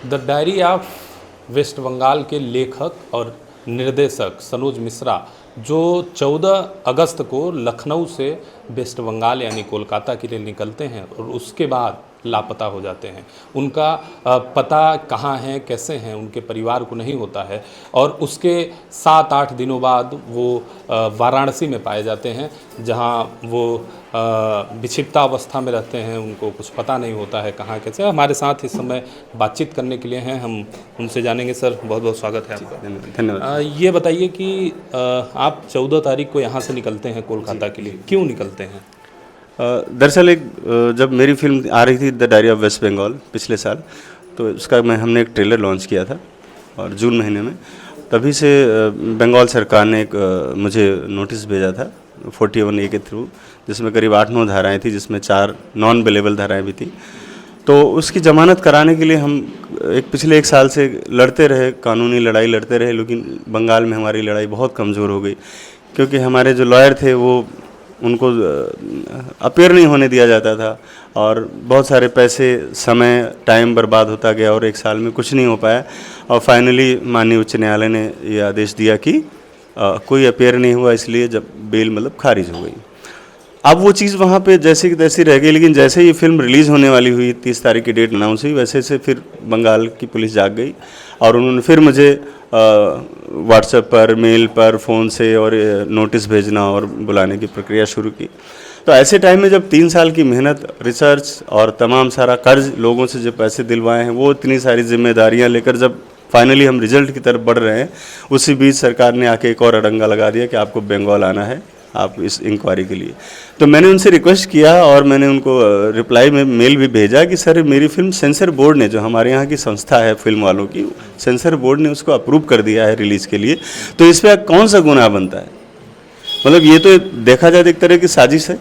The diary of West Bengal के लेखक और निर्देशक सनोज मिश्रा जो 14 अगस्त को लखनऊ से वेस्ट बंगाल यानी कोलकाता के लिए निकलते हैं और उसके बाद लापता हो जाते हैं। उनका पता कहाँ है, कैसे हैं, उनके परिवार को नहीं होता है और उसके 7-8 दिनों बाद वो वाराणसी में पाए जाते हैं, जहाँ वो विक्षिप्ता अवस्था में रहते हैं। उनको कुछ पता नहीं होता है कहाँ कैसे। हमारे साथ इस समय बातचीत करने के लिए हैं, हम उनसे जानेंगे। सर, बहुत बहुत स्वागत है आपका। धन्यवाद। ये बताइए कि आप 14 तारीख को यहाँ से निकलते हैं कोलकाता के लिए, क्यों निकलते हैं? दरअसल जब मेरी फिल्म आ रही थी the diary of West Bengal पिछले साल, तो उसका हमने एक ट्रेलर लॉन्च किया था और जून महीने में। तभी से बंगाल सरकार ने एक मुझे नोटिस भेजा था 41A के थ्रू, जिसमें करीब 8-9 धाराएं थी, जिसमें 4 नॉन बेलेबल धाराएं भी थी। तो उसकी ज़मानत कराने के लिए हम पिछले 1 साल से लड़ते रहे, कानूनी लड़ाई लड़ते रहे, लेकिन बंगाल में हमारी लड़ाई बहुत कमज़ोर हो गई, क्योंकि हमारे जो लॉयर थे वो उनको अपीयर नहीं होने दिया जाता था और बहुत सारे पैसे, समय, टाइम बर्बाद होता गया और 1 साल में कुछ नहीं हो पाया। और फाइनली माननीय उच्च न्यायालय ने ये आदेश दिया कि कोई अपीयर नहीं हुआ, इसलिए जब बेल मतलब खारिज हो गई। अब वो चीज़ वहाँ पे जैसे की तैसी रह गई, लेकिन जैसे ये फिल्म रिलीज़ होने वाली हुई, 30 तारीख की डेट अनाउंस हुई, वैसे से फिर बंगाल की पुलिस जाग गई और उन्होंने फिर मुझे व्हाट्सएप पर, मेल पर, फ़ोन से और नोटिस भेजना और बुलाने की प्रक्रिया शुरू की। तो ऐसे टाइम में जब 3 साल की मेहनत, रिसर्च और तमाम सारा कर्ज, लोगों से जो पैसे दिलवाए हैं, वो इतनी सारी जिम्मेदारियां लेकर जब फाइनली हम रिजल्ट की तरफ बढ़ रहे हैं, उसी बीच सरकार ने आके एक और अड़ंगा लगा दिया कि आपको बंगाल आना है, आप इस इंक्वायरी के लिए। तो मैंने उनसे रिक्वेस्ट किया और मैंने उनको रिप्लाई में मेल भी भेजा कि सर, मेरी फिल्म सेंसर बोर्ड ने, जो हमारे यहाँ की संस्था है फिल्म वालों की, सेंसर बोर्ड ने उसको अप्रूव कर दिया है रिलीज़ के लिए, तो इस पर कौन सा गुनाह बनता है? मतलब ये तो देखा जाए एक तरह की साजिश है।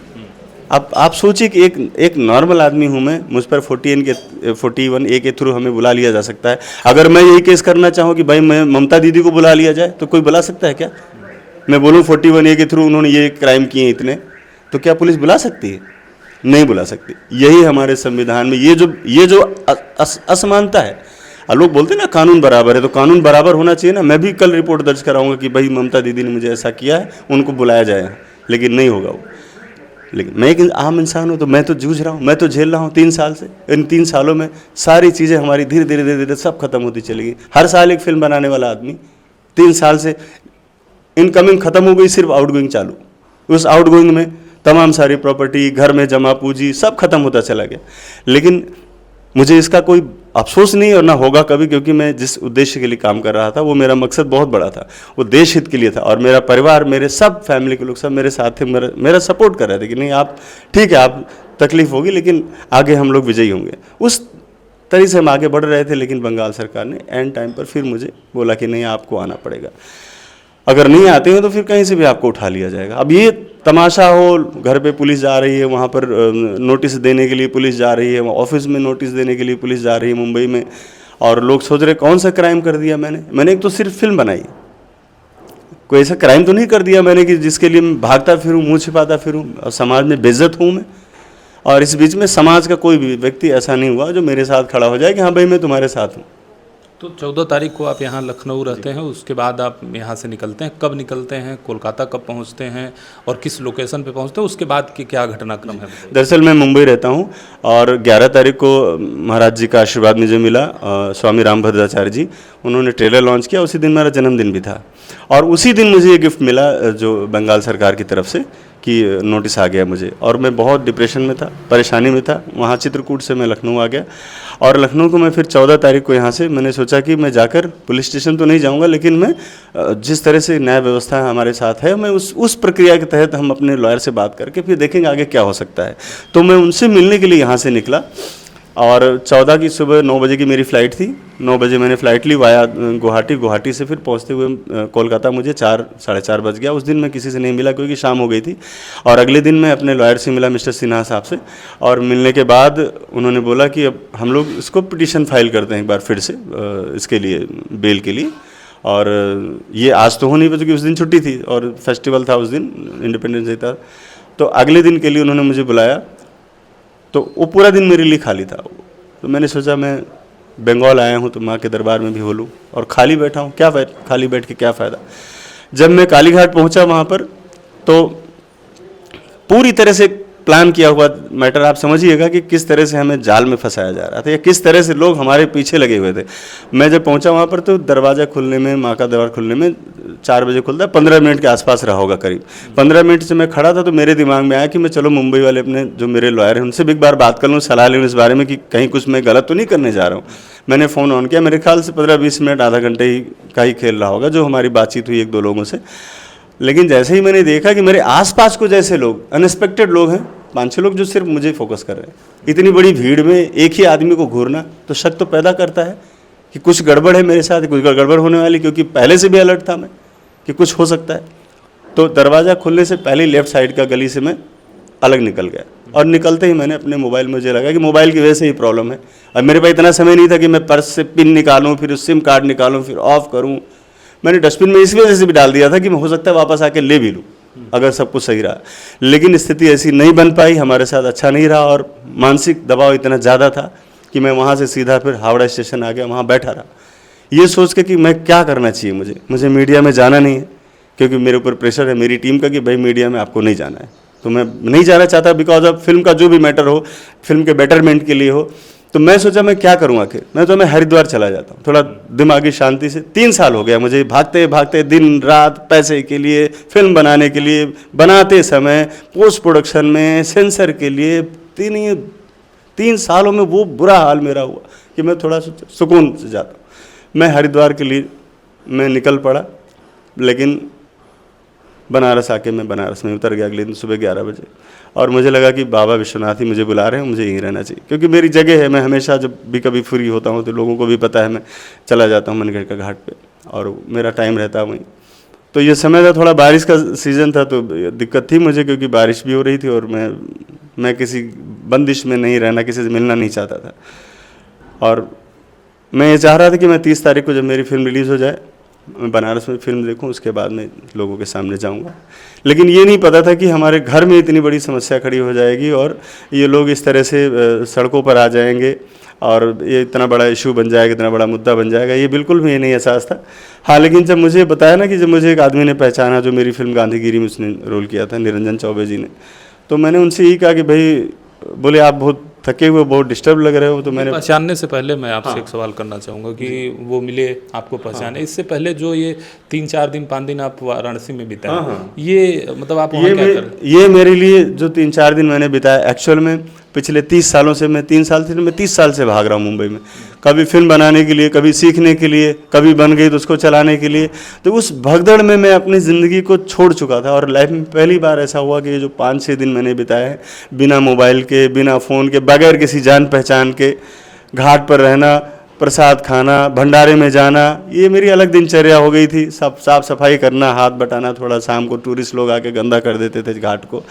आप सोचिए कि एक नॉर्मल आदमी हूँ मैं, मुझ पर 41A के थ्रू हमें बुला लिया जा सकता है। अगर मैं यही केस करना चाहूँ कि भाई मैं ममता दीदी को बुला लिया जाए, तो कोई बुला सकता है क्या? मैं बोलूँ 41A के थ्रू उन्होंने ये क्राइम किए इतने, तो क्या पुलिस बुला सकती है? नहीं बुला सकती। यही हमारे संविधान में ये जो असमानता है। और लोग बोलते हैं ना कानून बराबर है, तो कानून बराबर होना चाहिए ना। मैं भी कल रिपोर्ट दर्ज कराऊंगा कि भाई ममता दीदी ने मुझे ऐसा किया है, उनको बुलाया जाए, लेकिन नहीं होगा वो। लेकिन मैं एक आम इंसान हूँ, तो मैं तो जूझ रहा हूँ, मैं तो झेल रहा हूँ 3 साल से। इन 3 सालों में सारी चीज़ें हमारी धीरे धीरे धीरे धीरे सब खत्म होती चली गई। हर साल एक फिल्म बनाने वाला आदमी 3 साल से इनकमिंग खत्म हो गई, सिर्फ आउटगोइंग चालू। उस आउटगोइंग में तमाम सारी प्रॉपर्टी, घर में जमा पूंजी, सब खत्म होता चला गया। लेकिन मुझे इसका कोई अफसोस नहीं और ना होगा कभी, क्योंकि मैं जिस उद्देश्य के लिए काम कर रहा था वो मेरा मकसद बहुत बड़ा था, वो देश हित के लिए था। और मेरा परिवार, मेरे सब फैमिली के लोग सब मेरे साथ थे, मेरा सपोर्ट कर रहे थे कि नहीं, आप ठीक है, आप तकलीफ होगी लेकिन आगे हम लोग विजयी होंगे। उस तरीके से हम आगे बढ़ रहे थे, लेकिन बंगाल सरकार ने एंड टाइम पर फिर मुझे बोला कि नहीं, आपको आना पड़ेगा, अगर नहीं आते हैं तो फिर कहीं से भी आपको उठा लिया जाएगा। अब ये तमाशा हो, घर पे पुलिस जा रही है, वहाँ पर नोटिस देने के लिए पुलिस जा रही है, ऑफिस में नोटिस देने के लिए पुलिस जा रही है मुंबई में, और लोग सोच रहे कौन सा क्राइम कर दिया मैंने एक तो सिर्फ फिल्म बनाई, कोई ऐसा क्राइम तो नहीं कर दिया मैंने कि जिसके लिए मैं भागता फिरूँ, मुँह छिपाता फिरूँ और समाज में बेइज्जत हूँ मैं। और इस बीच में समाज का कोई भी व्यक्ति ऐसा नहीं हुआ जो मेरे साथ खड़ा हो जाए कि हाँ भाई मैं तुम्हारे साथ हूँ। तो 14 तारीख को आप यहाँ लखनऊ रहते हैं, उसके बाद आप यहाँ से निकलते हैं, कब निकलते हैं, कोलकाता कब पहुँचते हैं और किस लोकेशन पे पहुँचते हैं, उसके बाद की क्या घटनाक्रम है? दरअसल मैं मुंबई रहता हूँ और 11 तारीख को महाराज जी का आशीर्वाद मुझे मिला। स्वामी रामभद्राचार्य जी, उन्होंने ट्रेलर लॉन्च किया, उसी दिन मेरा जन्मदिन भी था और उसी दिन मुझे ये गिफ्ट मिला जो बंगाल सरकार की तरफ से कि नोटिस आ गया मुझे। और मैं बहुत डिप्रेशन में था, परेशानी में था। वहाँ चित्रकूट से मैं लखनऊ आ गया और लखनऊ को मैं फिर 14 तारीख को यहाँ से मैंने सोचा कि मैं जाकर पुलिस स्टेशन तो नहीं जाऊँगा, लेकिन मैं जिस तरह से न्याय व्यवस्था हमारे साथ है, मैं उस प्रक्रिया के तहत हम अपने लॉयर से बात करके फिर देखेंगे आगे क्या हो सकता है। तो मैं उनसे मिलने के लिए यहाँ से निकला और 14 की सुबह 9 बजे की मेरी फ़्लाइट थी। 9 बजे मैंने फ़्लाइट ली वाया गुवाहाटी से फिर पहुंचते हुए कोलकाता मुझे 4-4:30 बज गया। उस दिन मैं किसी से नहीं मिला क्योंकि शाम हो गई थी। और अगले दिन मैं अपने लॉयर से मिला, मिस्टर सिन्हा साहब से, और मिलने के बाद उन्होंने बोला कि अब हम लोग इसको पिटीशन फाइल करते हैं एक बार फिर से इसके लिए, बेल के लिए। और ये आज तो हो नहीं क्योंकि उस दिन छुट्टी थी और फेस्टिवल था उस दिन, इंडिपेंडेंस डे था। तो अगले दिन के लिए उन्होंने मुझे बुलाया, तो वो पूरा दिन मेरे लिए खाली था। तो मैंने सोचा मैं बंगाल आया हूँ तो माँ के दरबार में भी हो लूँ, और खाली बैठा हूँ, क्या खाली बैठ के क्या फ़ायदा। जब मैं कालीघाट पहुँचा वहाँ पर तो पूरी तरह से प्लान किया हुआ मैटर, आप समझिएगा कि किस तरह से हमें जाल में फंसाया जा रहा था या किस तरह से लोग हमारे पीछे लगे हुए थे। मैं जब पहुंचा वहाँ पर तो दरवाज़ा खुलने में, माँ का दरबार खुलने में 4 बजे खुलता है, 15 मिनट के आसपास रहा होगा करीब। 15 मिनट से मैं खड़ा था तो मेरे दिमाग में आया कि मैं चलो मुंबई वाले अपने जो मेरे लॉयर हैं उनसे भी एक बार बात कर लूँ, सलाह लूँ इस बारे में कि कहीं कुछ मैं गलत तो नहीं करने जा रहा हूँ। मैंने फ़ोन ऑन किया, मेरे ख्याल से 15-20 मिनट, आधा घंटे ही का ही खेल रहा होगा जो हमारी बातचीत हुई 1-2 लोगों से। लेकिन जैसे ही मैंने देखा कि मेरे आसपास को जैसे लोग, अनएक्सपेक्टेड लोग हैं, 5-6 लोग जो सिर्फ मुझे फोकस कर रहे हैं, इतनी बड़ी भीड़ में एक ही आदमी को घूरना तो शक तो पैदा करता है कि कुछ गड़बड़ है मेरे साथ, कुछ गड़बड़ होने वाली, क्योंकि पहले से भी अलर्ट था मैं कि कुछ हो सकता है। तो दरवाज़ा खुलने से पहले लेफ्ट साइड का गली से मैं अलग निकल गया, और निकलते ही मैंने अपने मोबाइल में, मुझे लगा कि मोबाइल की वजह से ही प्रॉब्लम है, और मेरे पास इतना समय नहीं था कि मैं पर्स से पिन निकालूँ, फिर सिम कार्ड निकालूँ, फिर ऑफ करूँ। मैंने डस्टबिन में इस वजह से भी डाल दिया था कि हो सकता है वापस आके ले भी लूँ अगर सब कुछ सही रहा। लेकिन स्थिति ऐसी नहीं बन पाई, हमारे साथ अच्छा नहीं रहा, और मानसिक दबाव इतना ज़्यादा था कि मैं वहाँ से सीधा फिर हावड़ा स्टेशन आ गया, वहाँ बैठा रहा ये सोच के कि मैं क्या करना चाहिए, मुझे मीडिया में जाना नहीं है, क्योंकि मेरे ऊपर प्रेशर है मेरी टीम का कि भाई मीडिया में आपको नहीं जाना है। तो मैं नहीं जाना चाहता, बिकॉज ऑफ फिल्म का जो भी मैटर हो, फिल्म के बेटरमेंट के लिए हो। तो मैं सोचा मैं क्या करूँ आखिर, मैं हरिद्वार चला जाता हूँ थोड़ा दिमागी शांति से। 3 साल हो गया मुझे भागते भागते, दिन रात पैसे के लिए, फिल्म बनाने के लिए, बनाते समय, पोस्ट प्रोडक्शन में, सेंसर के लिए, 3 सालों में वो बुरा हाल मेरा हुआ कि मैं थोड़ा सुकून से जाता हूँ। मैं हरिद्वार के लिए मैं निकल पड़ा, लेकिन बनारस आके मैं बनारस में उतर गया अगले दिन सुबह 11 बजे, और मुझे लगा कि बाबा विश्वनाथ ही मुझे बुला रहे हैं, मुझे यहीं रहना चाहिए, क्योंकि मेरी जगह है। मैं हमेशा जब भी कभी फ्री होता हूँ तो लोगों को भी पता है, मैं चला जाता हूँ मनगढ़ का घाट पे, और मेरा टाइम रहता है वहीं। तो ये समय था, थोड़ा बारिश का सीज़न था, तो दिक्कत थी मुझे, क्योंकि बारिश भी हो रही थी, और मैं किसी बंदिश में नहीं रहना, किसी से मिलना नहीं चाहता था। और मैं ये चाह रहा था कि मैं 30 तारीख को जब मेरी फिल्म रिलीज़ हो जाए, मैं बनारस में फिल्म देखूं, उसके बाद मैं लोगों के सामने जाऊंगा। लेकिन ये नहीं पता था कि हमारे घर में इतनी बड़ी समस्या खड़ी हो जाएगी, और ये लोग इस तरह से सड़कों पर आ जाएंगे, और ये इतना बड़ा इशू बन जाएगा, इतना बड़ा मुद्दा बन जाएगा, ये बिल्कुल भी नहीं एहसास था। हाँ, लेकिन जब मुझे बताया ना कि जब मुझे एक आदमी ने पहचाना, जो मेरी फिल्म गांधीगिरी में उसने रोल किया था, निरंजन चौबे जी ने, तो मैंने उनसे यही कहा कि भाई, बोले आप बहुत थके हुए, बहुत डिस्टर्ब लग रहे हो। तो मैंने पहचानने से पहले मैं आपसे एक सवाल करना चाहूँगा कि वो मिले, आपको पहचाने, इससे पहले जो ये 3-4 दिन 5 दिन आप वाराणसी में बिताए, ये मतलब आप वहाँ क्या कर? ये मेरे लिए जो 3-4 दिन मैंने बिताया, एक्चुअल में पिछले 30 सालों से, मैं 3 साल से, मैं 30 साल से भाग रहा हूँ मुंबई में, कभी फिल्म बनाने के लिए, कभी सीखने के लिए, कभी बन गई तो उसको चलाने के लिए। तो उस भगदड़ में मैं अपनी ज़िंदगी को छोड़ चुका था, और लाइफ में पहली बार ऐसा हुआ कि ये जो 5-6 दिन मैंने बिताए हैं बिना मोबाइल के, बिना फ़ोन के, बगैर किसी जान पहचान के, घाट पर रहना, प्रसाद खाना, भंडारे में जाना, ये मेरी अलग दिनचर्या हो गई थी। सब साफ़ सफाई करना, हाथ बटाना, थोड़ा शाम को टूरिस्ट लोग आके गंदा कर देते थे घाट को।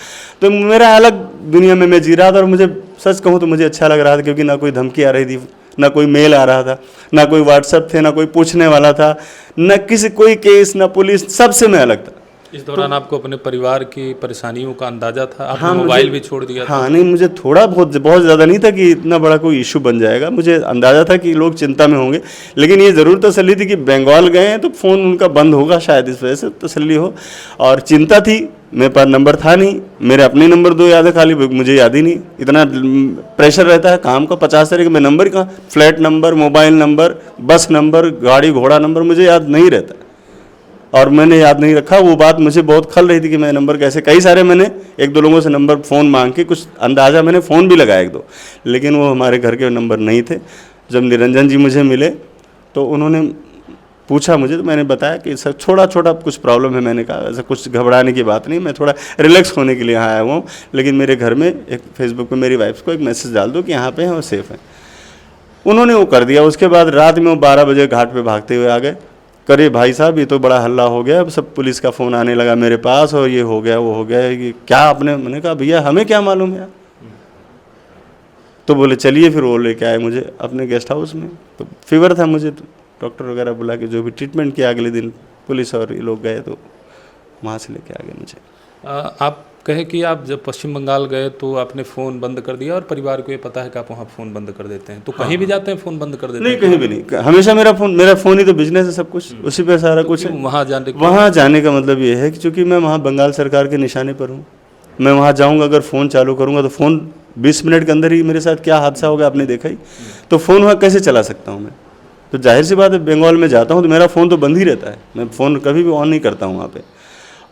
तो मेरा अलग दुनिया में मैं जी रहा था, और मुझे सच कहूँ तो मुझे अच्छा लग रहा था, क्योंकि ना कोई धमकी आ रही थी, ना कोई मेल आ रहा था, ना कोई व्हाट्सएप थे, ना कोई पूछने वाला था, ना किसी कोई केस, ना पुलिस, सबसे मैं अलग था। इस दौरान आपको अपने परिवार की परेशानियों का अंदाजा था? आपने मोबाइल भी छोड़ दिया था? हाँ, नहीं, मुझे थोड़ा बहुत ज़्यादा नहीं था कि इतना बड़ा कोई इशू बन जाएगा, मुझे अंदाज़ा था कि लोग चिंता में होंगे, लेकिन ये ज़रूर तसल्ली थी कि बंगाल गए हैं तो फ़ोन उनका बंद होगा, शायद इस वजह से तसल्ली हो। और चिंता थी, मेरे पास नंबर था नहीं, मेरे अपने नंबर 2 याद है खाली, मुझे याद ही नहीं, इतना प्रेशर रहता है काम का, 50 तरह के, मैं नंबर कहाँ, फ्लैट नंबर, मोबाइल नंबर, बस नंबर, गाड़ी घोड़ा नंबर मुझे याद नहीं रहता, और मैंने याद नहीं रखा। वो बात मुझे बहुत खल रही थी कि मैं नंबर कैसे, कई सारे मैंने 1-2 लोगों से नंबर फ़ोन मांग के कुछ अंदाज़ा, मैंने फ़ोन भी लगाया 1-2, लेकिन वो हमारे घर के नंबर नहीं थे। जब निरंजन जी मुझे मिले तो उन्होंने पूछा मुझे, तो मैंने बताया कि सर छोटा छोटा कुछ प्रॉब्लम है। मैंने कहा ऐसा कुछ घबराने की बात नहीं, मैं थोड़ा रिलैक्स होने के लिए यहाँ आया हुआ हूँ, लेकिन मेरे घर में एक फेसबुक पे मेरी वाइफ को एक मैसेज डाल दो कि यहाँ पे हैं और सेफ़ हैं। उन्होंने वो कर दिया। उसके बाद रात में वो 12 बजे घाट पे भागते हुए आ गए, करे भाई साहब ये तो बड़ा हल्ला हो गया, अब सब पुलिस का फ़ोन आने लगा मेरे पास, और ये हो गया वो हो गया, ये क्या आपने, मैंने कहा भैया हमें क्या मालूम है। तो बोले चलिए, फिर वो लेके आए मुझे अपने गेस्ट हाउस में। तो फीवर था मुझे, तो डॉक्टर वगैरह बुला के जो भी ट्रीटमेंट किया, अगले दिन पुलिस और ये लोग गए तो वहाँ से लेके आ गए मुझे। आप कहे कि आप जब पश्चिम बंगाल गए तो आपने फ़ोन बंद कर दिया और परिवार को ये पता है कि आप वहाँ फ़ोन बंद कर देते हैं, तो कहीं भी जाते हैं फ़ोन बंद कर देते नहीं, हैं? कहीं भी नहीं, हमेशा मेरा फ़ोन ही तो बिजनेस है, सब कुछ उसी पे सारा कुछ है। वहाँ जाने के वहाँ जाने का मतलब ये है कि चूंकि मैं वहाँ बंगाल सरकार के निशाने पर हूँ, मैं वहाँ जाऊँगा, अगर फ़ोन चालू करूँगा तो फ़ोन 20 मिनट के अंदर ही मेरे साथ क्या हादसा होगा आपने देखा ही, तो फ़ोन वहाँ कैसे चला सकता हूँ मैं? तो जाहिर सी बात है, बंगाल में जाता हूँ तो मेरा फ़ोन तो बंद ही रहता है, मैं फ़ोन कभी भी ऑन नहीं करता हूँ वहाँ पे।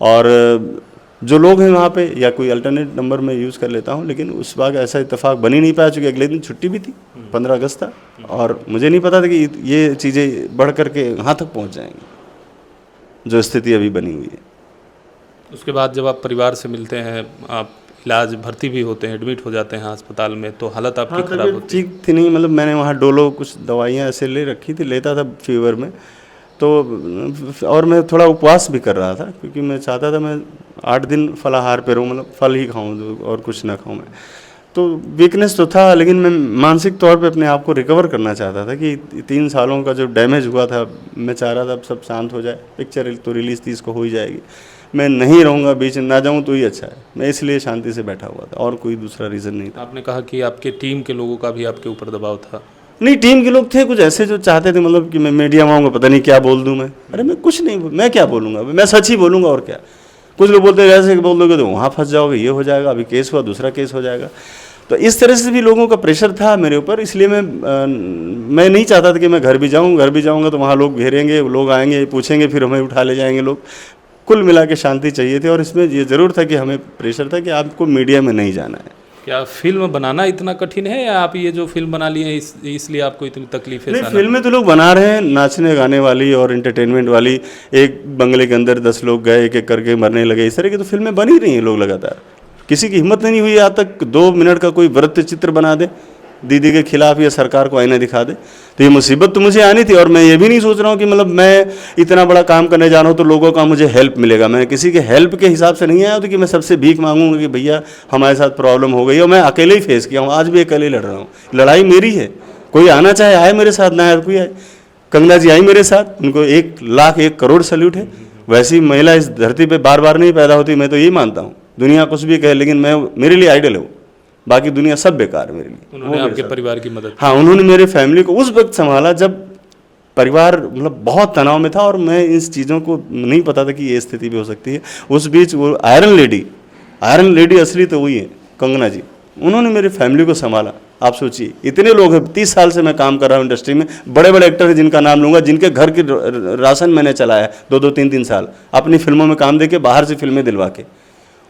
और जो लोग हैं वहाँ पे, या कोई अल्टरनेट नंबर मैं यूज़ कर लेता हूँ, लेकिन उस वक्त ऐसा इत्तेफाक बन ही नहीं पाया, चूँकि अगले दिन छुट्टी भी थी, 15 अगस्त था, और मुझे नहीं पता था कि ये चीज़ें बढ़ करके यहाँ तक पहुँच जाएंगी, जो स्थिति अभी बनी हुई है। उसके बाद जब आप परिवार से मिलते हैं, आप इलाज भर्ती भी होते हैं, एडमिट हो जाते हैं अस्पताल में, तो हालत आपकी खराब तबीयत होती है? ठीक थी नहीं, मतलब मैंने वहाँ डोलो कुछ दवाइयाँ ऐसे ले रखी थी, लेता था फीवर में, तो और मैं थोड़ा उपवास भी कर रहा था, क्योंकि मैं चाहता था मैं 8 दिन फलाहार पे रहूँ, मतलब फल ही खाऊँ और कुछ ना खाऊँ मैं। तो वीकनेस तो था, लेकिन मैं मानसिक तौर पे अपने आप को रिकवर करना चाहता था कि 3 सालों का जो डैमेज हुआ था, मैं चाह रहा था अब सब शांत हो जाए, पिक्चर तो रिलीज़ थी, इसको हो ही जाएगी, मैं नहीं रहूँगा, बीच में ना जाऊँ तो ही अच्छा है, मैं इसलिए शांति से बैठा हुआ था, और कोई दूसरा रीज़न नहीं था। आपने कहा कि आपके टीम के लोगों का भी आपके ऊपर दबाव था। नहीं, टीम के लोग थे कुछ ऐसे जो चाहते थे, मतलब कि मैं मीडिया में आऊँगा, पता नहीं क्या बोल दूँ मैं। अरे मैं कुछ नहीं, मैं क्या बोलूँगा, मैं सच ही बोलूँगा और क्या। कुछ लोग बोलते हैं ऐसे बोल दोगे तो वहाँ फंस जाओगे, ये हो जाएगा, अभी केस हुआ, दूसरा केस हो जाएगा। तो इस तरह से भी लोगों का प्रेशर था मेरे ऊपर, इसलिए मैं नहीं चाहता था कि मैं घर भी जाऊँगा तो वहाँ लोग घेरेंगे, लोग आएंगे, पूछेंगे, फिर हमें उठा ले जाएंगे लोग। कुल मिला के शांति चाहिए थी, और इसमें ये ज़रूर था कि हमें प्रेशर था कि आपको मीडिया में नहीं जाना है। क्या फिल्म बनाना इतना कठिन है, या आप ये जो फिल्म बना लिए हैं इसलिए आपको इतनी तकलीफ है? नहीं, फिल्में तो लोग बना रहे हैं, नाचने गाने वाली और एंटरटेनमेंट वाली। एक बंगले के अंदर 10 लोग गए, एक एक करके मरने लगे, इस तरह की तो फिल्में बन ही रही हैं लोग लगातार। किसी की हिम्मत नहीं हुई आज तक 2 मिनट का कोई वृत्त चित्र बना दे दीदी के खिलाफ, या सरकार को आईना दिखा दे। तो ये मुसीबत तो मुझे आनी थी, और मैं ये भी नहीं सोच रहा हूँ कि मतलब मैं इतना बड़ा काम करने जा रहा हूँ तो लोगों का मुझे हेल्प मिलेगा। मैं किसी के हेल्प के हिसाब से नहीं आया तो कि मैं सबसे भीख मांगूंगा कि भैया हमारे साथ प्रॉब्लम हो गई, और मैं अकेले ही फेस किया हूँ, आज भी अकेले लड़ रहा हूँ। लड़ाई मेरी है, कोई आना चाहे आए मेरे साथ, ना आए कोई आए। कंगना जी आई मेरे साथ, उनको 1 लाख 1 करोड़ सैल्यूट है। वैसी महिला इस धरती पर बार बार नहीं पैदा होती, मैं तो यही मानता हूँ। दुनिया कुछ भी कहे, लेकिन मैं, मेरे लिए आइडल है वो, बाकी दुनिया सब बेकार है मेरे लिए। उन्होंने आपके परिवार की मदद? हाँ, उन्होंने मेरे फैमिली को उस वक्त संभाला जब परिवार मतलब बहुत तनाव में था, और मैं इस चीज़ों को नहीं पता था कि ये स्थिति भी हो सकती है। उस बीच वो आयरन लेडी असली तो वही है, कंगना जी, उन्होंने मेरी फैमिली को संभाला। आप सोचिए, इतने लोग हैं, 30 साल से मैं काम कर रहा हूँ इंडस्ट्री में, बड़े बड़े एक्टर हैं जिनका नाम लूँगा, जिनके घर के राशन मैंने चलाया 2-2, 3-3 साल अपनी फिल्मों में काम देके, बाहर से फिल्में दिलवा के।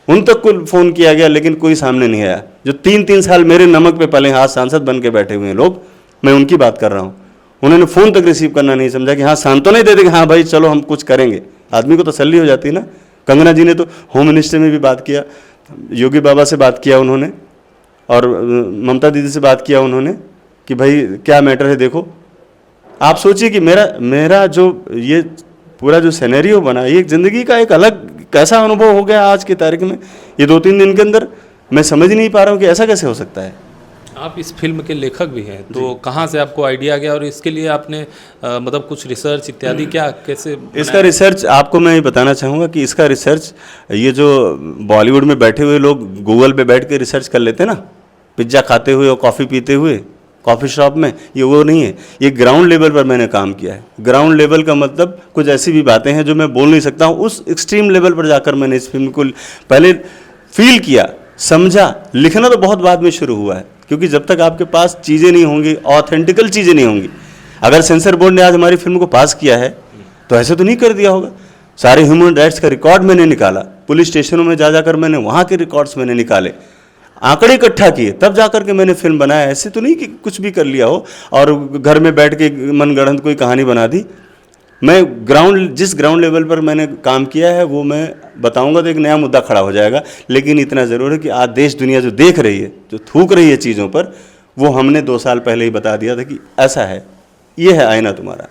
उन तक को फ़ोन किया गया, लेकिन कोई सामने नहीं आया। जो 3-3 साल मेरे नमक पे पले, आज सांसद बन के बैठे हुए हैं लोग, मैं उनकी बात कर रहा हूँ। उन्होंने फ़ोन तक रिसीव करना नहीं समझा कि हाँ सांत्वना ही दे देंगे, हाँ भाई चलो हम कुछ करेंगे, आदमी को तसल्ली हो जाती है ना। कंगना जी ने तो होम मिनिस्टर में भी बात किया, योगी बाबा से बात किया उन्होंने, और ममता दीदी से बात किया उन्होंने कि भाई क्या मैटर है देखो। आप सोचिए कि मेरा जो ये पूरा जो सिनेरियो बना, ये ज़िंदगी का एक अलग कैसा अनुभव हो गया आज की तारीख में। ये 2-3 दिन के अंदर मैं समझ नहीं पा रहा हूँ कि ऐसा कैसे हो सकता है। आप इस फिल्म के लेखक भी हैं, तो कहाँ से आपको आइडिया गया, और इसके लिए आपने मतलब कुछ रिसर्च इत्यादि क्या कैसे? इसका रिसर्च आपको मैं ये बताना चाहूँगा कि इसका रिसर्च, ये जो बॉलीवुड में बैठे हुए लोग गूगल पे बैठ के रिसर्च कर लेते हैं ना, पिज्ज़ा खाते हुए और कॉफ़ी पीते हुए कॉफ़ी शॉप में, ये वो नहीं है। ये ग्राउंड लेवल पर मैंने काम किया है। ग्राउंड लेवल का मतलब कुछ ऐसी भी बातें हैं जो मैं बोल नहीं सकता हूँ, उस एक्सट्रीम लेवल पर जाकर मैंने इस फिल्म को पहले फील किया, समझा। लिखना तो बहुत बाद में शुरू हुआ है, क्योंकि जब तक आपके पास चीज़ें नहीं होंगी, ऑथेंटिकल चीज़ें नहीं होंगी। अगर सेंसर बोर्ड ने आज हमारी फिल्म को पास किया है तो ऐसे तो नहीं कर दिया होगा। सारे ह्यूमन राइट्स का रिकॉर्ड मैंने निकाला, पुलिस स्टेशनों में जा जाकर मैंने वहाँ के रिकॉर्ड्स मैंने निकाले, आंकड़े इकट्ठा किए, तब जाकर के मैंने फिल्म बनाया। ऐसे तो नहीं कि कुछ भी कर लिया हो और घर में बैठ के मनगढ़ंत कोई कहानी बना दी। मैं जिस ग्राउंड लेवल पर मैंने काम किया है वो मैं बताऊंगा तो एक नया मुद्दा खड़ा हो जाएगा। लेकिन इतना ज़रूर है कि आज देश दुनिया जो देख रही है, जो थूक रही है चीज़ों पर, वो हमने 2 साल पहले ही बता दिया था कि ऐसा है, ये है आईना तुम्हारा।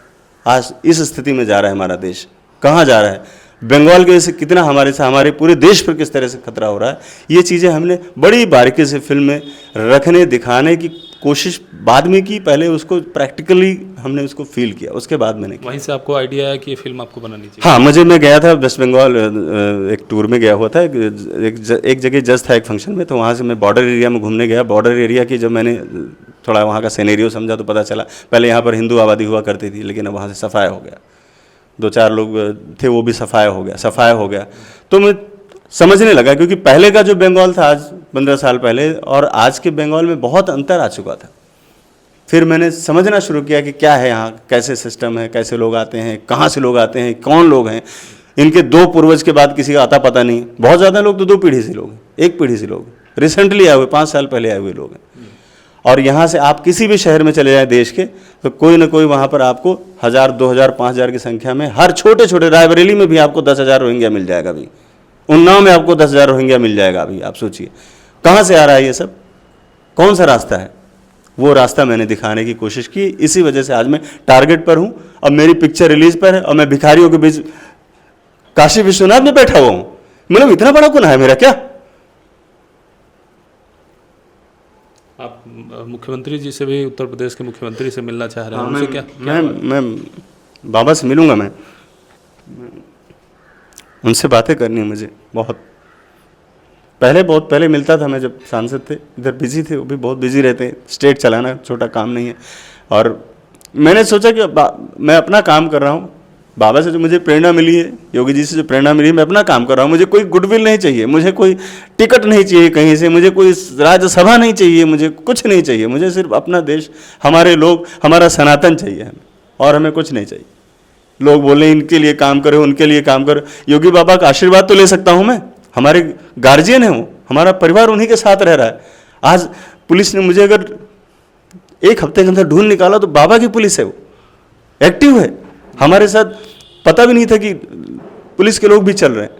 आज इस स्थिति में जा रहा है हमारा देश, कहाँ जा रहा है, बंगाल के वजह से कितना हमारे पूरे देश पर किस तरह से खतरा हो रहा है। ये चीज़ें हमने बड़ी बारीकी से फिल्म में रखने, दिखाने की कोशिश बाद में की, पहले उसको प्रैक्टिकली हमने उसको फील किया, उसके बाद मैंने किया। वहीं से आपको आइडिया आया कि ये फिल्म आपको बनानी चाहिए? हाँ, मैं गया था वेस्ट बंगाल, एक टूर में गया हुआ था, एक जगह जज था एक फंक्शन में, तो वहाँ से मैं बॉर्डर एरिया में घूमने गया। बॉर्डर एरिया की जब मैंने थोड़ा वहाँ का सिनेरियो समझा तो पता चला, पहले यहाँ पर हिंदू आबादी हुआ करती थी, लेकिन अब वहाँ से सफाया हो गया, 2-4 लोग थे वो भी सफाया हो गया। तो मैं समझने लगा, क्योंकि पहले का जो बंगाल था आज 15 साल पहले और आज के बंगाल में बहुत अंतर आ चुका था। फिर मैंने समझना शुरू किया कि क्या है यहाँ, कैसे सिस्टम है, कैसे लोग आते हैं, कहाँ से लोग आते हैं, कौन लोग हैं, इनके 2 पूर्वज के बाद किसी का आता पता नहीं। बहुत ज़्यादा लोग तो 2 पीढ़ी से लोग हैं, 1 पीढ़ी से लोग, रिसेंटली आए हुए 5 साल पहले आए हुए लोग हैं। और यहाँ से आप किसी भी शहर में चले जाएं देश के, तो कोई ना कोई वहाँ पर आपको 1000, 2000, 5000 की संख्या में, हर छोटे छोटे, रायबरेली में भी आपको 10,000 रोहिंग्या मिल जाएगा अभी, उन्नाव में आपको 10,000 रोहिंग्या मिल जाएगा अभी। आप सोचिए कहाँ से आ रहा है ये सब, कौन सा रास्ता है? वो रास्ता मैंने दिखाने की कोशिश की। इसी वजह से आज मैं टारगेट पर हूँ। अब मेरी पिक्चर रिलीज पर है और मैं भिखारियों के बीच काशी विश्वनाथ में बैठा हुआ हूँ। मतलब इतना बड़ा गुनाह है मेरा क्या? आप मुख्यमंत्री जी से भी, उत्तर प्रदेश के मुख्यमंत्री से मिलना चाह रहे हैं? हाँ, उनसे क्या मैं बाबा से मिलूंगा। मैं उनसे बातें करनी है मुझे बहुत पहले मिलता था मैं, जब सांसद थे, इधर बिजी थे, वो भी बहुत बिजी रहते हैं, स्टेट चलाना छोटा काम नहीं है। और मैंने सोचा कि मैं अपना काम कर रहा हूँ, बाबा से जो मुझे प्रेरणा मिली है, योगी जी से जो प्रेरणा मिली है, मैं अपना काम कर रहा हूँ। मुझे कोई गुडविल नहीं चाहिए, मुझे कोई टिकट नहीं चाहिए कहीं से, मुझे कोई राज्यसभा नहीं चाहिए, मुझे कुछ नहीं चाहिए। मुझे सिर्फ अपना देश, हमारे लोग, हमारा सनातन चाहिए हमें, और हमें कुछ नहीं चाहिए। लोग बोले इनके लिए काम करो, उनके लिए काम करो, योगी बाबा का आशीर्वाद तो ले सकता हूँ मैं, हमारे गार्जियन है वो, हमारा परिवार उन्हीं के साथ रह रहा है। आज पुलिस ने मुझे अगर 1 हफ्ते के अंदर ढूंढ निकाला तो बाबा की पुलिस है, वो एक्टिव है हमारे साथ। पता भी नहीं था कि पुलिस के लोग भी चल रहे हैं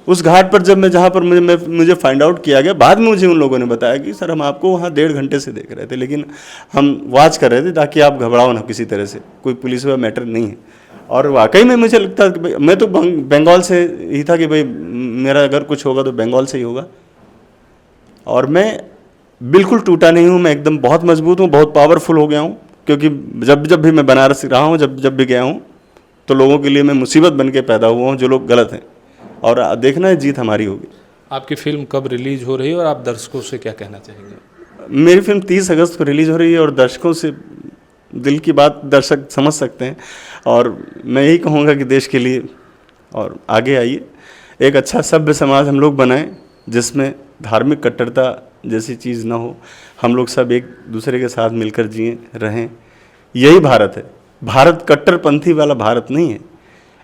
उस घाट पर। जब मैं जहाँ पर मुझे फाइंड आउट किया गया, बाद में मुझे उन लोगों ने बताया कि सर हम आपको वहाँ 1.5 घंटे से देख रहे थे, लेकिन हम वॉच कर रहे थे ताकि आप घबराओ ना किसी तरह से, कोई पुलिस हुआ मैटर नहीं है। और वाकई में मुझे लगता कि मैं तो बंगाल से ही था कि भाई मेरा अगर कुछ होगा तो बंगाल से ही होगा। और मैं बिल्कुल टूटा नहीं हूँ, मैं एकदम बहुत मजबूत हूँ, बहुत पावरफुल हो गया हूँ। क्योंकि जब भी मैं बनारस रहा हूँ, जब भी गया हूँ, तो लोगों के लिए मैं मुसीबत बन के पैदा हुआ हूँ जो लोग गलत हैं। और देखना है जीत हमारी होगी। आपकी फिल्म कब रिलीज हो रही है और आप दर्शकों से क्या कहना चाहेंगे? मेरी फिल्म 30 अगस्त को रिलीज हो रही है और दर्शकों से दिल की बात दर्शक समझ सकते हैं। और मैं यही कहूँगा कि देश के लिए और आगे आइए, एक अच्छा सभ्य समाज हम लोग बनाएं जिसमें धार्मिक कट्टरता जैसी चीज़ ना हो। हम लोग सब एक दूसरे के साथ मिलकर जिएं रहें। यही भारत है। भारत कट्टरपंथी वाला भारत नहीं है,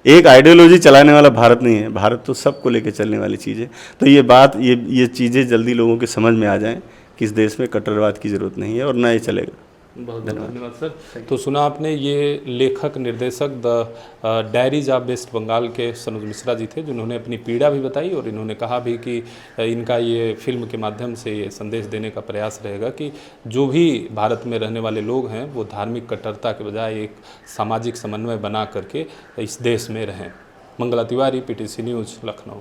एक आइडियोलॉजी चलाने वाला भारत नहीं है। भारत तो सबको लेकर चलने वाली चीज़ है। तो ये चीज़ें जल्दी लोगों के समझ में आ जाएं कि इस देश में कट्टरवाद की ज़रूरत नहीं है और ना ही चलेगा। बहुत धन्यवाद सर। तो सुना आपने, ये लेखक निर्देशक the diaries of West Bengal के सनोज मिश्रा जी थे, जिन्होंने अपनी पीड़ा भी बताई और इन्होंने कहा भी कि इनका ये फिल्म के माध्यम से ये संदेश देने का प्रयास रहेगा कि जो भी भारत में रहने वाले लोग हैं वो धार्मिक कट्टरता के बजाय एक सामाजिक समन्वय बना करके इस देश में रहें। Mangla Tiwari, PTC news, Lucknow.